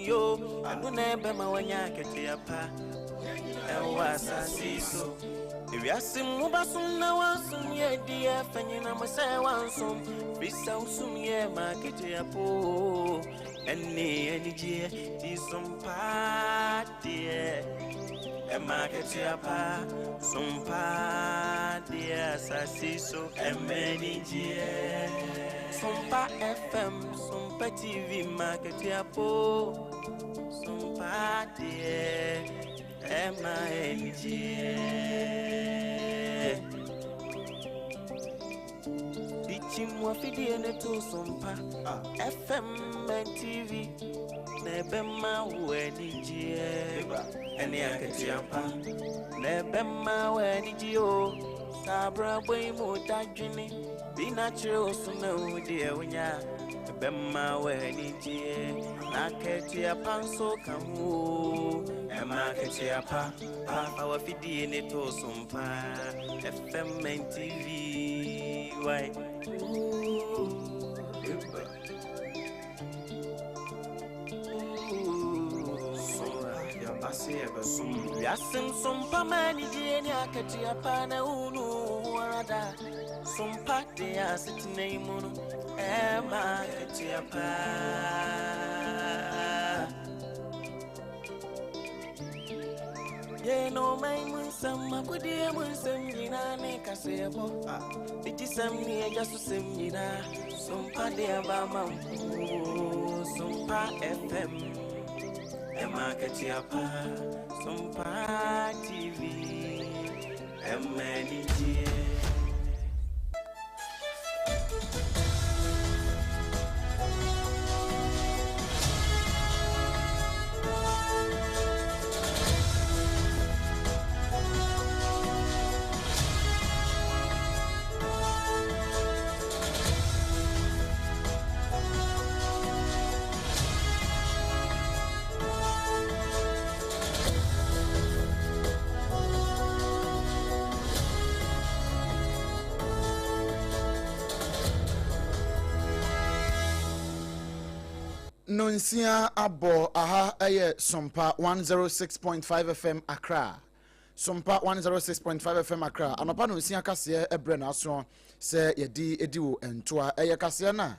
yo anu na be ma wanya kete apa ewa sasiso ewiase mu basum na wansum ye die fanyina mo se wansum bisa usum ye ma kete apo eni je di sompa die Emma Ketiapa, Sompa, dear Sassiso, and many dear Sompa FM, Sompa TV, Marketiapo, Sompa, dear Emma, and dear Teaching Wafidi and to Sompa FM and TV, Nebema, wedding dear. Any aketiapa nebema wenijio sabra boy mo dajini be natural sunu de unya nebema wenijie naketiapa so kamu ema aketiapa papa wa fidi ne to Sompa FM and TV why Yasim Sompa mani dieni akati apana unu warada Sompa de asiti neimunu ema akati apa Ye no mai munsam makudi munsam jina ne kasebo Biti sam ni ejasu sem jina Sompa de abama Sompa FM Emma Ketiapa, Sompa TV, many Nonsia abo aha eye Sompa 106.5 FM Accra. Sompa 106.5 FM Accra. Anopa nonsia kase ebre na so se yedi ediwo entoa eye kase na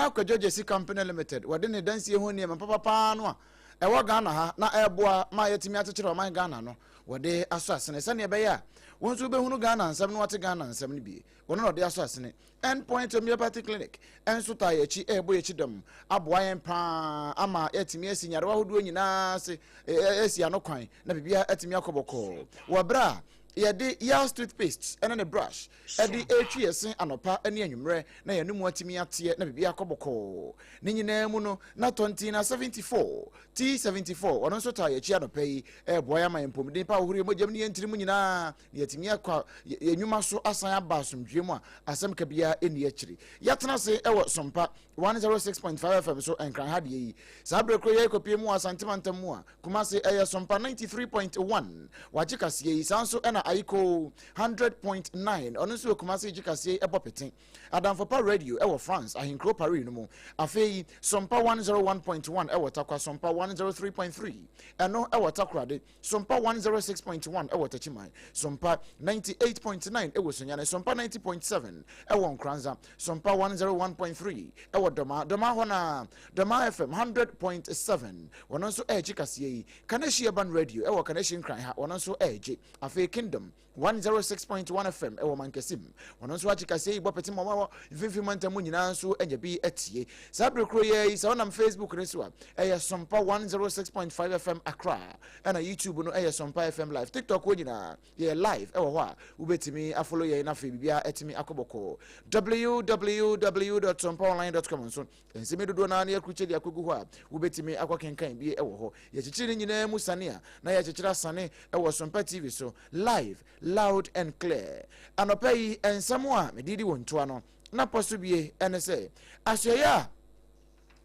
kwadwoje si company limited wade ne dansie ho ne papa no a ewo Ghana ha na eboa ma yetimi atechire oman Ghana no wade aso asene se ne be ya wonso be hunu Ghana nsem no wate Ghana nsem ne bi wono no de aso asene endpoint homeopathy clinic enso ta yechi ebo yechi dem aboa yen pa ama yetimi asinyare wa hodo nyina se esi anokwan na bibia atimi akoboko wo bra yade Yale toothpaste and a brush edi etwiesen anopa ene anwumre na yanum atimi ate na bibia akoboko ni nyina mu no na 20 na 74 T74 ono so ta yechi anopa yi boya ma empomden pa ohuri mojam ni yentiri mu nyina na yatimi akwa yanwuma so asan aba asomdwemu a asem ka bia eni akiri yatena se ewo Sompa 106.5 FM so enkran hade yi sabrekro ye kopie mu asantemantam mu a kuma se Sompa 93.1 wajikase yi sanso ena Aiko 100.9 ono so kumase jikase ebopeten Adamfopa radio ewo France ahinkro Paris no mu afei Sompa 101.1 ewo takwa Sompa 103.3 eno ewo takrade Sompa 106.1 ewo tachimai Sompa 98.9 ewo sonyane Sompa 90.7 ewo nkranza Sompa 101.3 ewo doma hona doma FM 100.7 wono so jikase yi Kaneshie ban radio ewo Kaneshie nkran ha wono so afei Kingdom 106.1 FM ewo mankesim wono so achikase ibopeti mama vivi mantamu nyina so enye bi etie sabrekro ye sa onam Facebook reswa Sompa 106.5 FM Accra na YouTube no Sompa FM live TikTok nyina ye live ewo ho a ubetimi afollow ye na fe bibia etimi akoboko www.sompaonline.com so ensemi dodo na na akruche dia kogu ho a ubetimi akwakenkan bi ewo ho ye chichiri nyina mu sane a na ye chichira sane ewo Sompa TV so live loud and clear anopai ensamo a medidi wontoa no na posubie ene se asoya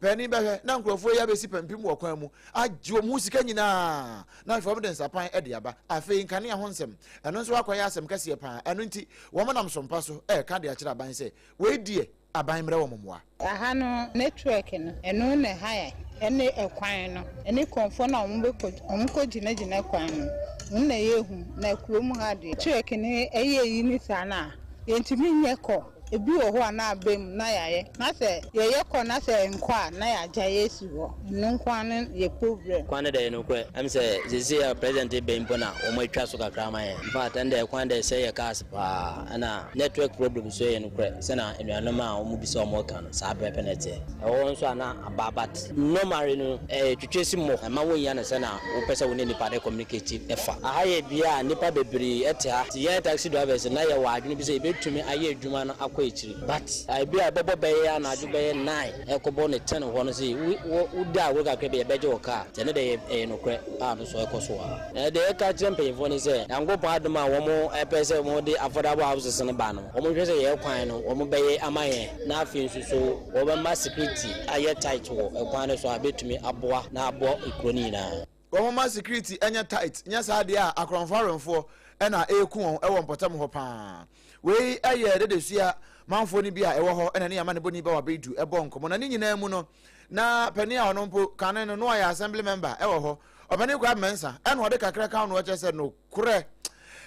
Penny Behe, Nanko for Yabesi Pempim Wakwemu, I Joe Musicanina, not for evidence upon Ediaba, I think Kania Honsem, and also acquire some Cassia, and 20 woman am some passo, Candia Chiraban say, wait dear, I buy Mwa. Aha no network no eno ne high ene ekwan no ene konfo na omko gina kwan no na yehu na kurom ha de network ne eye yi ni sana yentimi nyeko ebi wo ho na abem na yaye na se ye ko na se nkwa na ya ja yesu ho no nkwa ne ye problem kwan de no kwe am se zezi president be mbona o mo atwa so kakra ma ye but ende kwan de se ye cast pa na network problem so ye no kwe se na enuanom a o mo bi so o mo kan sa be penalty e wo nso ana ababat normally no twetwesi mo ma wo ya na se na wo pese wo ne nipa de communicate efa aha ye bia nipa bebiri ete ha ti ye taxi drivers na ye wa adwene bi se betumi aye adwuma no but I be a bobo bay na aju bay 9 e ko bo ne 10 ho no say wo da wo ga kwe be beje wo car tene de no kwe no so e ko so a de e ka champion fo ni say angopon adoma wo mo e pese mo de affordable houses ne ba no wo mo hwe say ye kwan no wo mo bay amaye na afi nsuso wo be ma security aye tight wo e kwan no so abetumi aboa na abo ekroni na wo ma security enya tight nya sa de a akronfarenfo e na eku won e wo mpotam ho pa we aye de sia manfo ni bia ewo ho ena ne yama ne boni ba wa bedu ebo nkomo na ni nyina mu no na pani a onompo kan no ya assembly member ewo ho obani kwa mensa ena ode kakra ka no che se no kure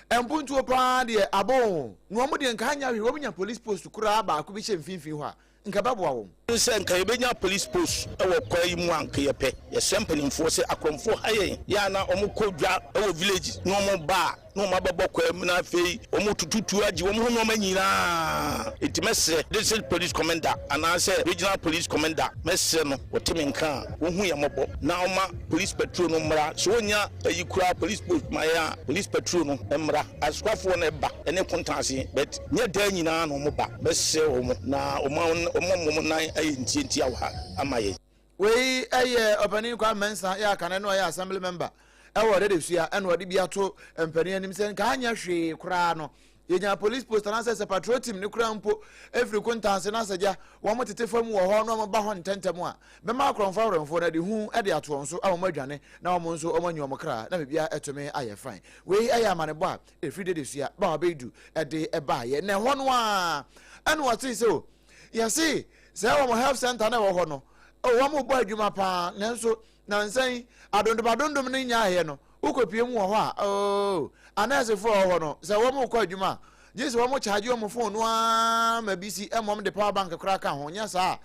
empuntu pa de abon no mo de nka nya hwe wo nya police post kura ba ko bi che mfinfin ho a nka babo wo nse nka yebenya police post ewo kwa yi mu anka yepe ye sempanimfo se akromfo haye ya na omukodwa ewo village no mo ba no mababo kwa mu na fei omutututu agi wo mu no manyina itimese district police commander anase regional police commander messe no wotimi nka wo hu ye mobo na oma police patrol no mra so onya ayikura police post maya police patrol no mra askwafo no ba ene kontanse but nya da nyina no mo ba messe wo mo na omo nan ayi ntienti awa amaye we aye obani kwa mensa ya kan no ya assembly member ewo de sua eno de bia to empani anim se nka anya hwe kura no yenya police post na se patrol team ne kura mpo every kontanse na saja wo mo tete fam wo ho no mo ba ho ntentem a be ma akronfa remfo na de hu e de ato nso a wo madwane na wo nso o manyu mo kra na bia etome aye fine we aye amane bo a every de sua ba obedu e de e ba ye na ho no a eno what say so yesi se wo health center na wo ho no o wo mo bo adwuma pa nanso na nsan adondom ne nya he no ukopie mu wo ho a anase fo ho no se wo mo kwa adwuma jesi wo mo charge wo mo phone no a ma bisi emom de power bank kra ka ho nya sa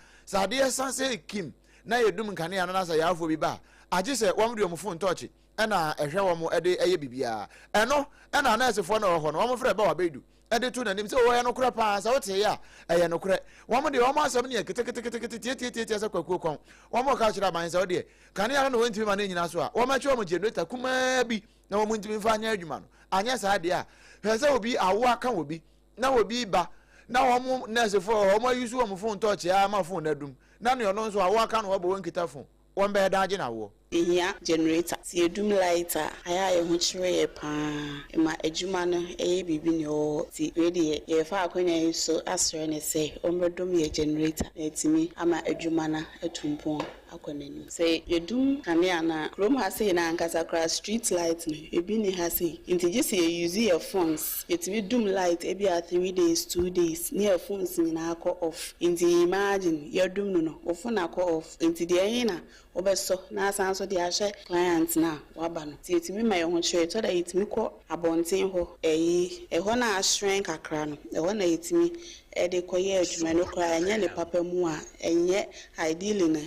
de sanse kim na yedum nkane ya na sa ya afo bi ba age se wo mo de wo mo phone touch na ehwe wo mo ede eye bibia eno na anase fo na wo ho no wo mo frɛ ba wa bedu ede tu na nim se wo ya no kra pa sa wote ya eye no kra wo mo de wo mo asem ne kete sa kwakuo kon wo mo ka chira ban sa wo de kane ya no wonti ma na nyina so a wo ma chwo mo generator kuma bi na wo mo ntimi fa anya adwuma no anya sa de a hwese obi awo aka obi na obi ba na wo mo nurse fo wo mo use wo mo phone touch ya ma phone na dum na ne ono nso awo aka no wo bo nkita phone wo mbe da age na wo iya generator ti edum lighter aya ye hu chire ye pa ma adwuma no eye bibi ne o ti ready ye fa akonya so asre ne se o medum ye generator etimi ama adwuma na etumpon akonani say yedum kane ana krom ha say na ankasa kra street light no ebi ne ha say inti just ye use your phones etimi dum light ebi a 3 days 2 days ne your phones ni na akọ off inti imagine your dum no o phone akọ off inti de yin na obeso na asanso de ahye client na waba no ti etimi ma ye ho chire to da etimi kọ abonten ho eho na ashren kakra no eho na etimi ede koye adwuma no kra anya ne papa mu a enye ideally na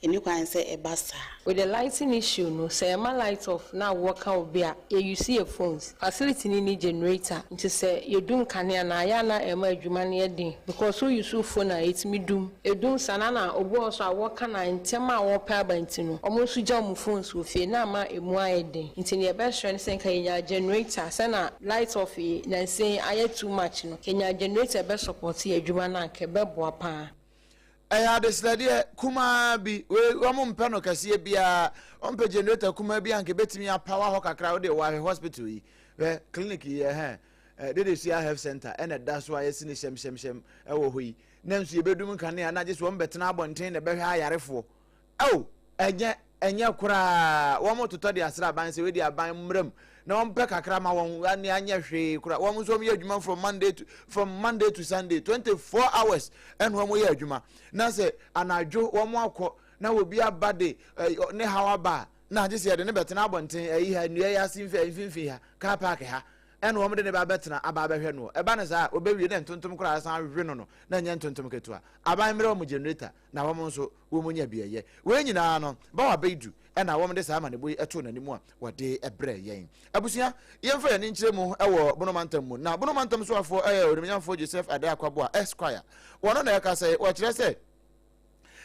eni kwan say e basa with the lighting issue no say my light off now work out be you see your phones facility ni generator nti say you dum kane na ya na e ma adwuma na ye din because so you so phone na it me dum edum sana na obo so a work na ntem a wo pa banti no omo so ja mo phones wo fie na ma emu aye din nti ne be sure say kan ya generator say na light off na say aye too much no kenya generator be support adwuma na ke be boa pa eya de slede kuma bi we wo mpe no kase bia ompe generator kuma bi anke betimi apawa ho kakra wo de wa hospital yi we clinic yi de sia health center and that's why yes ni shem e wo ho yi na nso yebedum kanea na gye so wɔn betena abɔnten na bɛhwɛ ayarefoɔ oh enye kura wɔn totɔ de asra ban sɛ wedi aban mmerem na wɔn pɛ kakra ma wɔn ani anya hwee kura wɔn nso yɛ adwuma from Monday to Sunday 24 hours ɛna wɔn yɛ adwuma na sɛ anadwo wɔn akɔ na obi aba de ne hawa ba na agye sɛ yɛde ne betena abɔnten ayi ha nnua yɛ ase mfimfini ha car park ha ɛna wɔn de ne ba betena aba bɛhwɛ no ɛba ne saa obewie ne ntontom kura asan hwehwɛ no na nyɛ ntontom ketewa aban mmerɛ wɔn generator na wɔn nso wɔn nya bi ɛyɛ wɔn nyinaa no ba wa bɛidu ɛna wɔn de saa ma ne boy ɛto n'anim a wɔde ɛbrɛ yɛn abusua yɛmfa yɛn nkyerɛ mu ɛwɔ bonomantam mu na bonomantam so afɔ ɛyɛ odumnyamfo Joseph Ade Akwabo a Esquire wɔn na yɛka sɛ wɔkyerɛ sɛ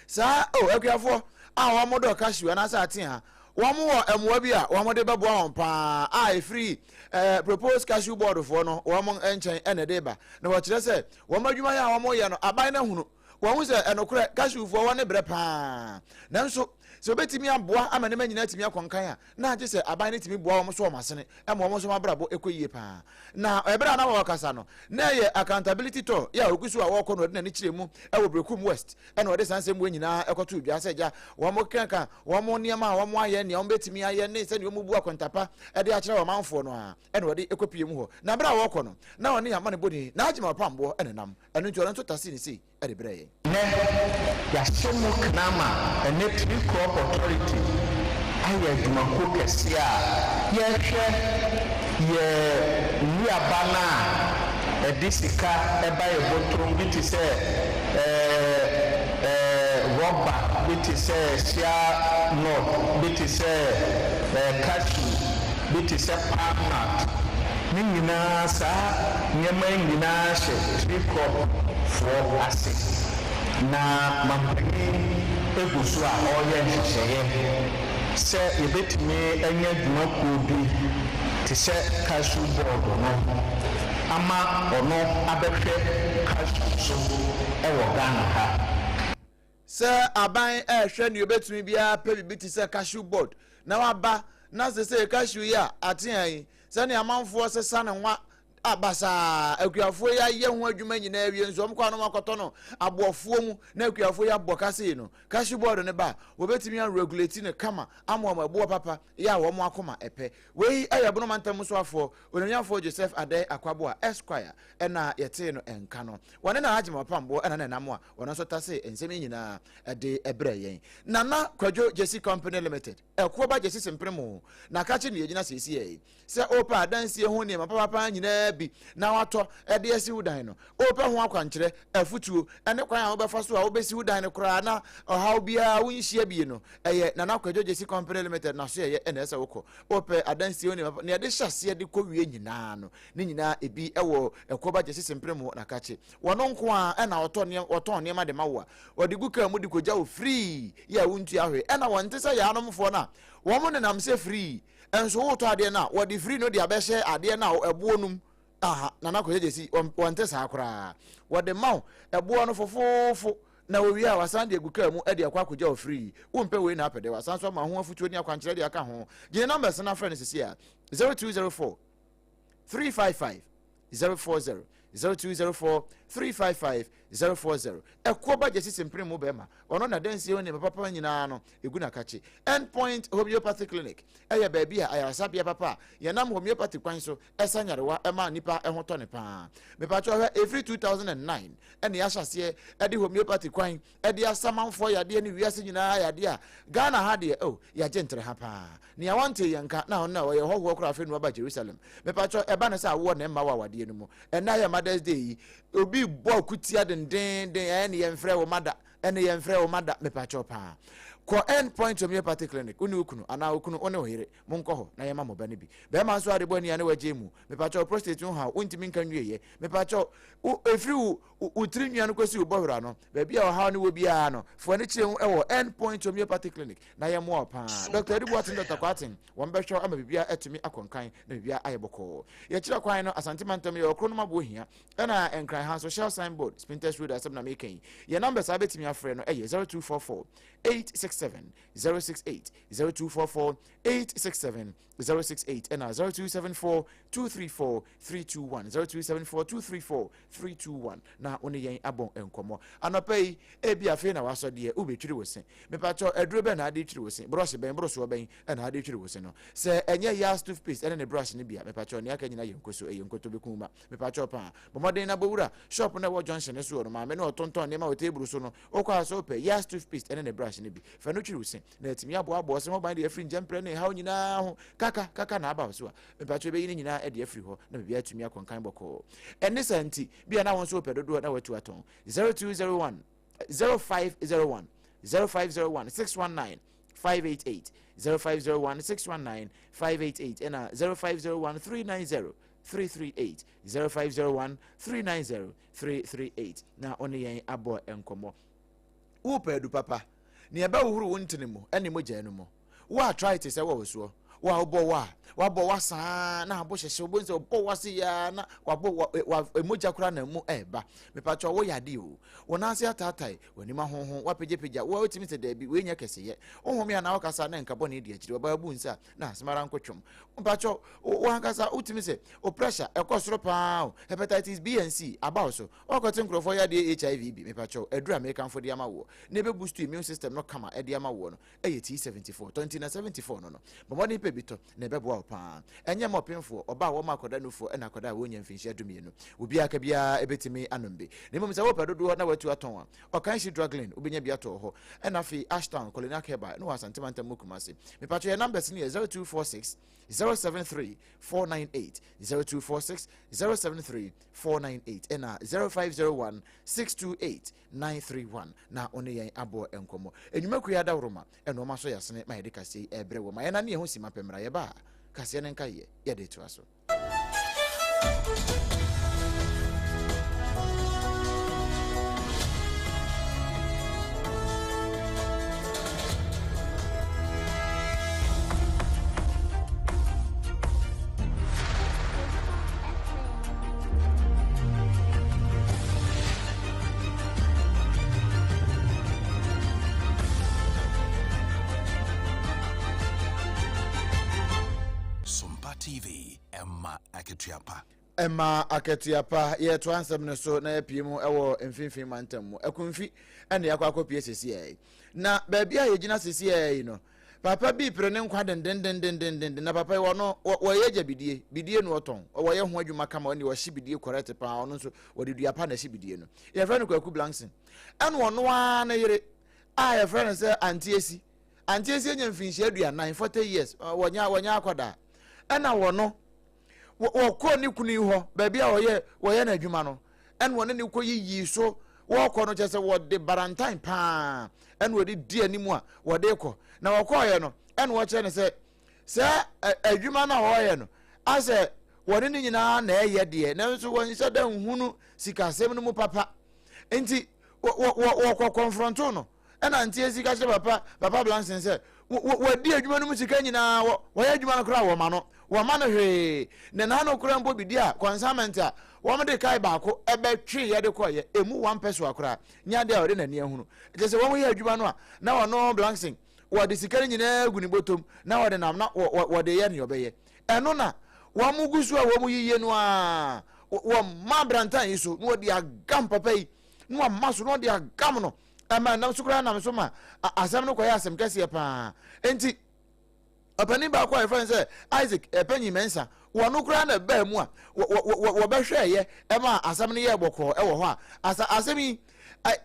saa akuafoɔ a wɔn do cashew anasa ate ha wɔn wɔ ɛmoa bi a wɔn de bɛboa wɔn paa a efiri proposed cashew board for no wɔn nkyɛn ɛna de ba na wɔkyerɛ sɛ wɔn adwuma yɛ a wɔn yɛ no aban na hunu wɔn sɛ ɛnokorɛ cashew foɔ wɔn ne brɛ paa nanso sɛ obetimi aboa ama ne manyina timi akɔnkan a na agye sɛ aban ne timi boa wɔn so wɔn asene ɛma wɔn so mabrabo ekɔ yie paa na ɛbɛrɛ na wɔn kasa no na yɛ accountability tour yɛ ogusu a wɔkɔ no de na ne kyerɛ mu ɛwɔ Brekum West ɛna wɔde sansɛm mu nyinaa ɛkɔto dwa sɛ gya wɔn kanka wɔn nneɛma a wɔn ayɛ nea wɔn betimi ayɛ ne sɛ wɔn bu akɔntapa ɛde akyerɛ wɔn manfoɔ no a ɛna wɔde ekɔpie mu hɔ na bɛrɛ a wɔkɔ no na wɔn ne ama ne bodi na agye ma pamboɔ ɛna nam ɛno nti wɔn nso tase ne sei ɛde brɛ yɛ yɛahyɛ mu knama ɛne Tree Crop Authority ayɛ adwumako kɛse a yɛhwɛ yɛ nnuaba no a ɛde sika ɛba yɛ bɔtɔm bi te sɛ rɔba bi te sɛ shea nut bi te sɛ cashew bi te sɛ palm nut ne nyinaa saa nneɛma nyinaa hyɛ Tree Crop foɔ ase na mampani egu so a ɔyɛ nhyehyɛeɛ sɛ yɛbɛtumi anya adwumakuo bi te sɛ cashew board no ama ɔno abɛhwɛ cashew so ɛwɔ Ghana ha sɛ aban ɛhwɛ ne yɛbɛtumi biara pɛ bibi te sɛ cashew board na waba na sɛ cashew yi a atea yi sɛ ne amanfoɔ sesa ne nwa abasa akuafoɔ ya yɛ ho adwuma nyinaa wie nso ɔmkɔ anom akɔtɔ no aboɔfoɔ mu na akuafoɔ ya abɔ kase no cashew board ne ba wɔbɛtumi a regulate ne kama ama wɔn aboɔ papa ya wɔn akoma ɛpɛ wei ɛyɛ bonomantam so afoɔ onimnyamfoɔ Joseph Ade Akwabo a Esquire ɛna yɛte no ɛnka no wɔne na agye mapamboɔ ɛna nenam a wɔn nso tase nsɛm nyinaa ɛde ɛbrɛ yɛn nana Kwadwo Jesse Company Limited ɛkoɔ ba Jesse Sempremo na kache ne yɛgyina sɛsi yɛ sɛ opa adansie ho nneɛma papa nyinaa bi na watɔ ɛde asi wudan no opa ho akwankyerɛ afutuo ɛne kwan a wobɛfa so a wobɛsi wudan no koraa na ɔhaw biara wonhyia bi no ɛyɛ nana Kwadwo Jesse Company Limited na so yɛ ɛna ɛsɛ wokɔ opa adansie ho nneɛma ne yɛde hyɛseɛ de kɔ wie nyinaa no ne nyinaa ebi ɛwɔ ɛkɔba Jesse Sempremo na kache wɔno nko a ɛna wɔtɔn nneɛma de ma wo a wɔde gu kaa mu de kɔgya wo free yɛ wontu ahwe ɛna wɔnte sɛ yɛ anomfoɔ no a wɔn nenam sɛ free enso wo to ade na wo di free no dia behye ade na ebo num aha nana ko yesi wonte sa akora wo de maw ebo no fofofo na wo wi a wasan de guka mu e de akwa akogya o free wo mpe we na apede wasan so ma ho afutuo ni akwankyere de aka ho gye numbers na friend sisi a 0204 355 040 0204 355 040 ekoba Jesse Sempremo bema ono na dansie oni papa nyina no eguna kache Endpoint Homeopathy Clinic eye ba bia ayarasa bia papa ye nam homeopathy kwan so esanyarewa ema nipa ehoto ne pa me pa cho every 2009 ene ya hyase e de homeopathy kwan e de asamanfo yade ne wiase nyina yade a Ghana ha de ya gentre ha pa ne ya wante yanka na ona wo ye hoho kra afi no ba Jerusalem me pa cho e ba ne sa wo na emma wa wade no mu ena ya Mother's Day obi bo kutia den ene yemfrɛ wo mada ene yemfrɛ wo mada me pa cho pa ko Endpoint Homeopathy Clinic uni ukunu ana ukunu one ohire monko ho na yema moba ne bi be ma so ade boni ane waje mu me pa cho prostate ho ha untimi nka nwieye me pa cho efri utri nwia no kwesi ubɔhura no be bia o ha ne wo bia no fo ne kire hu e wo Endpoint Homeopathy Clinic na yema o pa Dr. Edibuatin Dr. Kwatin won be hwɛ ama bibia atumi akonkan na bibia ayebɔkɔ ye kire kwan no asantemantam ye okro no mabo hia na enkran ha so shell signboard Spinters Road asem na mekan ye numbers abetimi afrɛ no 0244 86 867 068 0244 867 068 and 0274 234 321 0274 234 321 na oni yen abon enkomo anopai ebi afi na waso de ube twiri wosen me pacho eduro be na ade twiri wosen brush ben brush wo ben na ade twiri wosen no se enye yas toothpaste ene ne brush ne bia me pacho ne aka nyina yenkoso yenkoto be kuma me pacho pa bomoden na bowura shop na wo junction so no ma me no tonton ne ma wo table so no okwa so pe yas toothpaste ene ne brush ne bi fa no twiri wosen na etimi abo se mo ban de afri njempre ne ha nyina ho kaka na aba so a me pacho be yin nyina e de afri ho na bia atumi akonkan boko ene santi bia na won so pe dodo na watu aton 0201 0501 0501 619 588 0501 619 588 and 0501 390 338 0501 390 338 na oni yen abo enkomo wo pedu papa ne eba uhuru wontene mu ene mo gya mo wa try to say wo so wa obo wa saa na abo hyehye obo nse obo wa se ya na wa emoja kura na mu eba me pa cho wo yade o wona ase atatai woni ma honhon wa pejepeja wo otimi se da bi we nya keseye ohom ya na wakasa na nka bone de akiri oba bu nsa na asmara nkotwom mpa cho wo hankasa otimi se o pressure ekosoro pa hepatitis B and C about so okotin krofo ya de HIV bi me pa cho edura me kan fo de ama wo na be boost immune system no kama e de ama wo no eye T74 2074 no bomoni pe bito na be bo pa enye mo penfo oba wo makoda nufo na akoda wo nya mfinhia adumienu obi aka bia ebetimi anombe ne mum se wo pedodo na watu aton a okan shi druglin obenya bia to ho na fi Ashtown Colonial Keba no wasantemanta mukumase me patcho your numbers ni 0246 073 498 0246 073 498 and 0501 628 931 na oni yen abo enkomo enyumaku ya dawroma eno ma so yasene ma yede kase ebre wo ma yana ne ho sima pemra ye ba kase ne nka ye de to aso TV Emma Aketiapa ye to ansem ne so na epiemu ewo mfimfin mantam mu akunfi ene yakwa PSCA na baabia ye gina CCA no papa bi pre ne nkwa den na papa wono wo ye gya bidie no oton wo ye ho adwuma kama oni wo hye bidie correct pa ono so wo de duapa na hye bidie no ye friend kwaku blanksin ene wono wa na yire a ye friend say antiesi enya mfinhia aduanan 40 years wonya akoda ena wono wo ko ni kuni ho baabia wo ye na adwuma no ene wono ni ko yiyi so wo ko no chese wo de barantine pa ene wo de di animu a wo de ko na wo ko ye no ene wo che ne se adwuma na wo ye no ase woni ni nyina na eye de na so won se da nhunu sikasem no mu papa enti wo confronto no ena antie sika che papa blansen se wo di adwuma no mu sika nyina wo ye adwuma no kra wo ma no hwe ne na no kra mbo bidi a consignment a wo me de kai ba ko ebe twi ye de ko ye emu 1 peso akra nya de a ode na ne ahunu je se wo ye adwuma no a na wo no blansen wo de sika nyina gu ni botom na wo de nam na wo de ye ne obeye eno na wo mu gusu a wo mu yiye no a wo ma brantan yiso no de agam papa yi no amaso no de agam no ama na sukura na so ma asem no koya asem kese pa enti opani ba kwa friend say Isaac epanyi mensa wono kura na ba mu a wo be hwe ye e ma asem no ye boko e wo ho a asem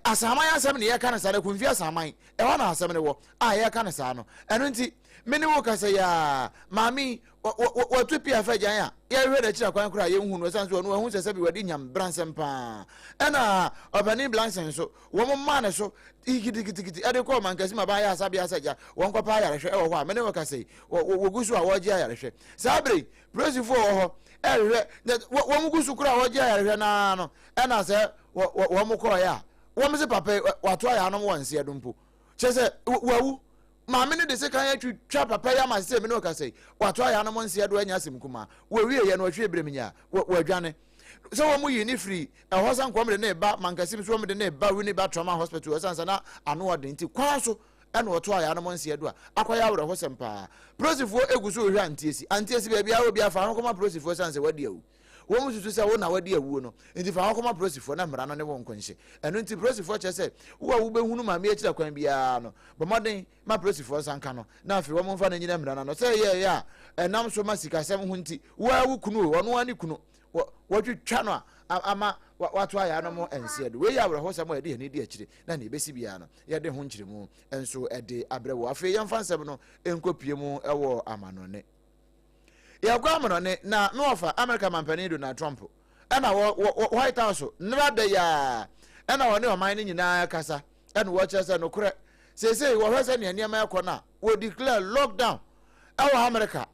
asaman asem ne ye kana sa na kunfi asaman e ho na asem ne wo a ye kana sa no eno enti meni wo kasa ya mami wo tupi afajan ya ye hwe da kira kwan kura ye hu no sanso no hu sese bi wadi nyam bransem pa ena obani blansen so wo mo ma ne so ikiti ade ko man kasi ma ba ya asabi asaja won ko pa ya rehwe e wo ho a meni wo kasa wo gusu a wo ji ya rehwe sabre praise for ho ehwe wo mo gusu kura wo ji ya rehwe na no ena se wo mo ko ya wo mo se papa wato ya no mo nse adumpo chese wawu maame ne de se kan ya twa papa ya ma se me no ka sei wato ya no monse ya do anya asem kuma we wie ye no hwe breminya wa dwane so wo mu yi ni free e hosan kwom de ne ba mankasim so mo de ne ba we ne ba trauma hospital sansa na ano ode nti kwa so ɛna ɔto aya no monse edu a akwaya awre ho sempa prosifo eguso hwa antiesi bia bia obi afa ho koma prosifo sanse wadi awu wo mususu se wo na wadi awu no nti fa ho koma prosifo na mmara no ne wo nkonhye ɛno nti prosifo che se wo behunu ma me ekira kwan bia no bomoden ma prosifo sanka no na afi wo mfa na nyina mmara no se ye ya ɛnam so ma sikasɛm ho nti wo awu kunu ɔno ani kunu wɔtwitwa no ama watu aya no mo ense do we ya awre ho sɛm a de ne di akire na ne besi bia no ye de ho nkyiremu enso ɛde abrewo afi yɛmfa nsɛm no enkopie mu ɛwɔ amanone ya kwa amanone na no ofa America mampani Donald Trump ɛna White House nra da ya ɛna wɔne ɔman ne nyinaa kasa ɛna wɔkyerɛ sɛ no korɛ sesei wɔhwɛ sɛ ne nneɛma yakɔ na wo declare lockdown ɛwɔ America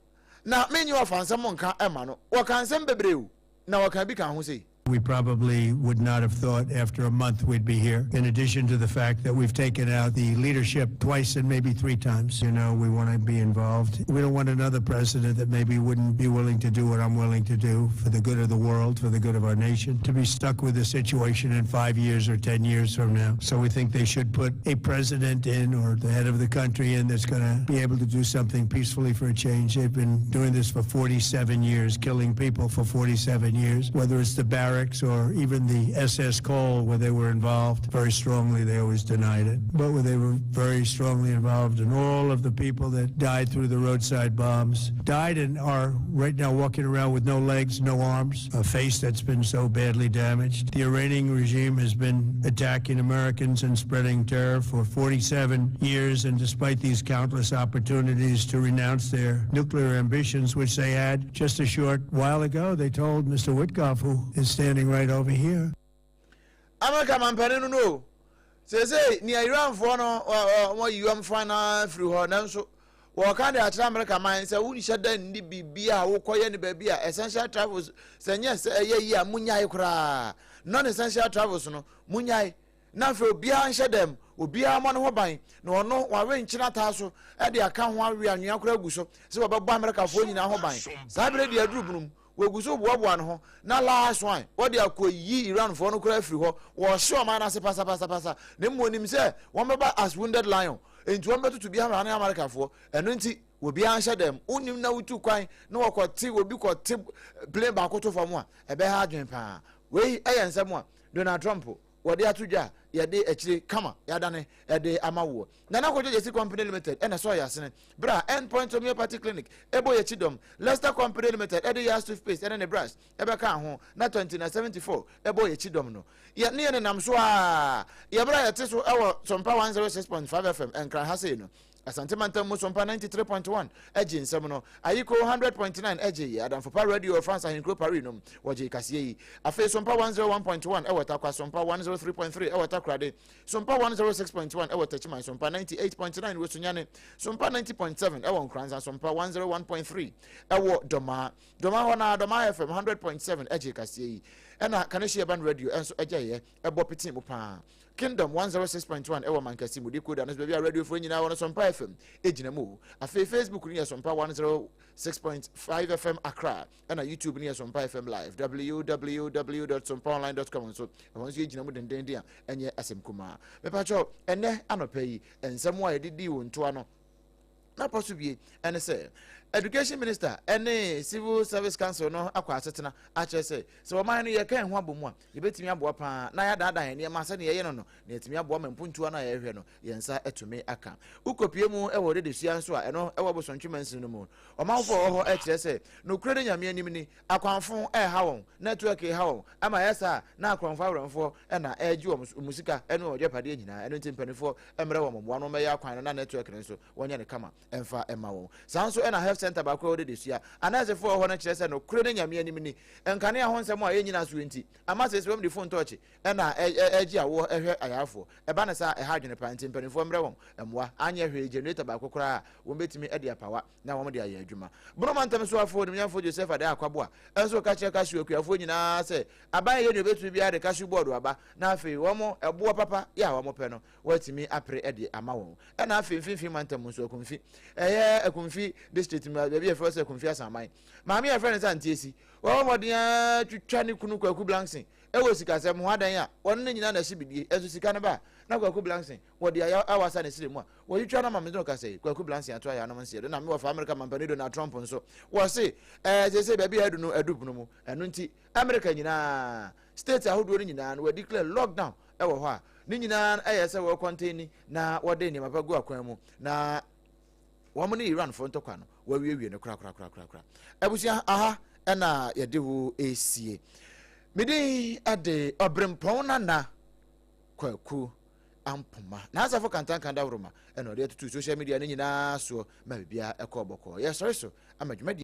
na menyi ofa nsɛm nka ɛma no wɔka nsɛm bebree na wɔka bi kan ho sei. We probably would not have thought after a month we'd be here. In addition to the fact that we've taken out the leadership twice and maybe 3 times. You know, we want to be involved. We don't want another president that maybe wouldn't be willing to do what I'm willing to do for the good of the world, for the good of our nation, to be stuck with the situation in 5 years or 10 years from now. So we think they should put a president in or the head of the country in that's going to be able to do something peacefully for a change. They've been doing this for 47 years, killing people for 47 years, whether it's the barracks or even the SS Cole where they were involved very strongly. They always denied it, but where they were very strongly involved, and all of the people that died through the roadside bombs died and are right now walking around with no legs, no arms, a face that's been so badly damaged. The Iranian regime has been attacking Americans and spreading terror for 47 years, and despite these countless opportunities to renounce their nuclear ambitions, which they had just a short while ago, they told Mr. Witkoff, who is standing right over here. America mampani no say ni Iran for no mo UM final free ho nanso wo ka de atra America man say woni hyeda ndi bibia wo koye ne ba bia essential travels senya say yi a munyai kura non essential travels no munyai na fe obia nhye dem obia mo ne ho ban na ono wa we nkyina ta so e de aka ho awe anwea kura guso se wo bebo America fo nyina ho ban sa bere de adrubunum weguso boaboa no ho na last one what they akoyi Iran for no kura free ho wo show man ase pasa ne monim se won beba as wounded lion enti won betutu bia ma na America for eno nti obi anhye dem unim na wutu kwan na wokote obi kote plane ba koto fam a ebe ha adwen pa we eyensem a Donald Trump wode atudwa yade akire kama yadane ede amawo na nakojo jesi company limited ena so yasene bra endpoint homeopathy clinic ebo yechidom Leicester company limited ede yas toothpaste ene ne brush ebe ka ho na 2074 ebo yechidom no ye ne nam so a ye bra yete so ewo Sompa 106.5 FM enkran ha sei no Asante Mantam Sompa 93.1 eji nsem no Ayiko 100.9 eji Adam Fopa Radio France Ahinkro Paris no woje kase yi afi Sompa 101.1 ewota kwa Sompa 103.3 ewota krade Sompa 106.1 ewota chima Sompa 98.9 wesunyane Sompa 90.7 ewo nkranza Sompa 101.3 ewo doma hona doma FM 100.7 eji kase yi ena kanehia ban radio enso eje ebo pitin mu pa Kingdom 106.1 ewa mankasi mudi koda no bia radio for nyina wono Sompa FM ejina mu afi Facebook ni Sompa 106.5 FM Accra and YouTube ni Sompa FM live www.sompaonline.com so once ejina mu denden dia enye asem kuma me pa cho ene anopai ensem a edidi wonto ano na possibly ene say Education Minister ene Civil Service Council no akwa asetena a che say so o man no ye kan ho abomu a ye betimi aboa pa na ya dada ene ma se ne ye no na etimi aboa mampuntu na ye hwe no ye nsa etumi aka ukopie mu e wo de desua nso a eno e wo bosontwemansin no mu o manfo ho e kire say no kure nyame anim ni akwanfo e ha won network e ha won ama yesa na akwanfo awranfo e na eji wo musika eno o jepade nyina eno ntimpanifo emre wo momoa no me ya kwan na network nso wonya ne kama emfa ema wo sanso e na health center ba ko de desua anaze fo ho na kire se no kure ne nyame anim ni enkane a ho nsem a yenyina so enti ama se swem de phone touch e na eji awo ehwe ayafo e ba na sa e ha dwene pa ntimpanifo mre won emwa anya hwe generator ba kokora wo betimi e de apawa na wo de aye adwuma broma ntam so afo de nyamfo Joseph ade akwabo a enso ka kire ka hwe akuafo nyina se aban ye ne betumi bia de ka hwe board aba na afi wo mo ebo papa ya wo mo pe no watimi apre e de ama won e na afi mfimfi mantam so akumfi akumfi district baby e first akumfi asaman maami e friend santiesi wo modia twitwa ne kunu kwaku blanksin e wo sika se mo hadan a won ne nyina na hye bidie enso sika ne ba na kwaku blansin wodi ya awasa ne sire mu a wo yitwa na ma me no ka say kwaku blansin ato ya na man sire na me wo fa America mampani Donald Trump nso wo say say bia bia no adup no mu eno nti America nyina state ahodo ni nyina no declare lockdown e wo ho a ni nyina say wo contain na wo de ni mapagu akwan mu na wo mo ni Iran fo ntokwa no wo wiewie no kra abusia aha na yede ho esie mede ade obrempon na kwaku ampoma na asafo kantan da woroma eno de tutu social media ni nyina so ma bibia ekọ bọkọ yes sorry so amadwuma